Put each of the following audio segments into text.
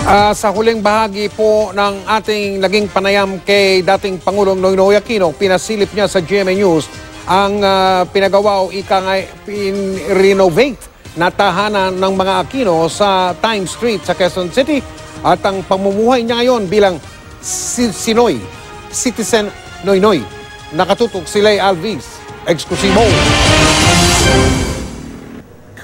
Sa huling bahagi po ng ating naging panayam kay dating Pangulong Noynoy Aquino, pinasilip niya sa GMA News ang pinagawa o renovate na tahanan ng mga Aquino sa Times Street sa Quezon City at ang pamumuhay niya ngayon bilang Sinoy, Citizen Noynoy. Nakatutok si Lay Alvis. Eksklusibo.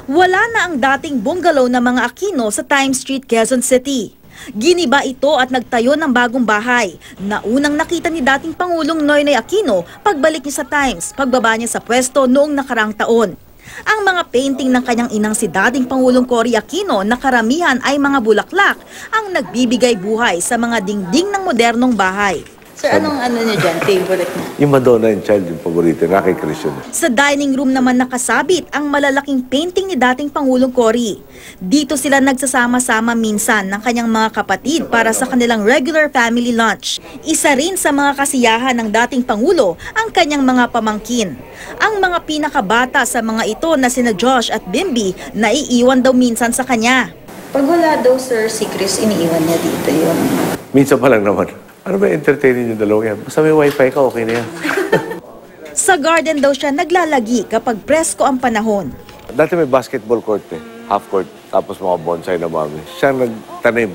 Wala na ang dating bungalow ng mga Aquino sa Times Street, Quezon City. Giniba ito at nagtayo ng bagong bahay na unang nakita ni dating Pangulong Noynoy Aquino pagbalik niya sa Times, pagbaba niya sa pwesto noong nakaraang taon. Ang mga painting ng kanyang inang si dating Pangulong Cory Aquino na karamihan ay mga bulaklak ang nagbibigay buhay sa mga dingding ng modernong bahay. Sir, anong niyo dyan, favorite niya? Yung Madonna and Child, yung paborito, kay Christian. Sa dining room naman nakasabit ang malalaking painting ni dating Pangulong Cory. Dito sila nagsasama-sama minsan ng kanyang mga kapatid para sa kanilang regular family lunch. Isa rin sa mga kasiyahan ng dating Pangulo ang kanyang mga pamangkin. Ang mga pinakabata sa mga ito na sina Josh at Bimby naiiwan daw minsan sa kanya. Pag wala daw, sir, si Chris, iniiwan niya dito yun. Minsan pa lang naman. Ano ba entertaining yung dalawa yan? Basta may wifi ka, okay na yan. Sa garden daw siya naglalagi kapag presko ang panahon. Dati may basketball court half court, tapos mga bonsai na mami. Siya nagtanim,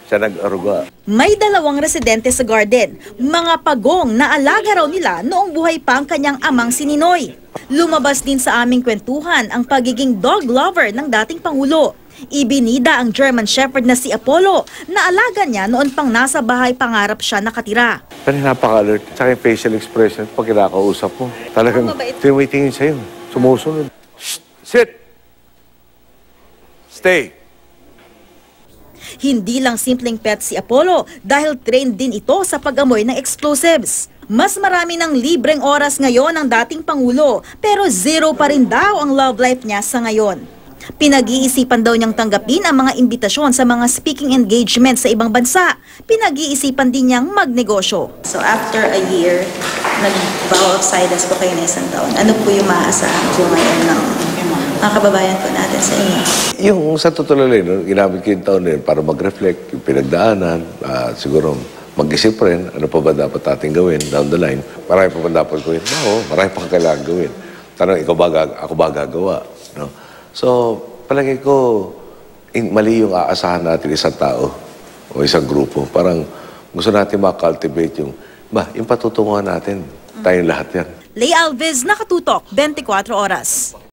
siya nag-aruga. May dalawang residente sa garden, mga pagong na alaga raw nila noong buhay pa ang kanyang amang si Ninoy. Lumabas din sa aming kwentuhan ang pagiging dog lover ng dating Pangulo. Ibinida ang German Shepherd na si Apollo na alaga niya noon pang nasa bahay pangarap siya nakatira. Pero napaka-alert. Tsaka yung facial expression pag kinakausap mo. Talagang tinitingin sa'yo. Sumusunod. Shh! Sit! Stay! Hindi lang simpleng pet si Apollo dahil trained din ito sa pag-amoy ng explosives. Mas marami ng libreng oras ngayon ang dating Pangulo pero zero pa rin daw ang love life niya sa ngayon. Pinag-iisipan daw niyang tanggapin ang mga imbitasyon sa mga speaking engagement sa ibang bansa. Pinag-iisipan din niyang magnegosyo. So after a year, nag-vow of silence po kayo na isang taon. Ano po yung maaasahan po ngayon ng mga kababayan po natin sa inyo? Yung sa totoo lang, ginamit ko yung taon na yun para mag-reflect, yung pinagdaanan, siguro mag-isip rin, ano pa ba dapat ating gawin down the line. Marami pa ba dapat gawin? Oo, marami pa kailangan gawin. Tanong, ako ba gagawa? No? So, palagi ko, mali yung aasahan natin isang tao o isang grupo. Parang gusto natin ma-cultivate yung patutunguhan natin. Tayong lahat yan. Lay Alvis, Nakatutok, 24 Oras.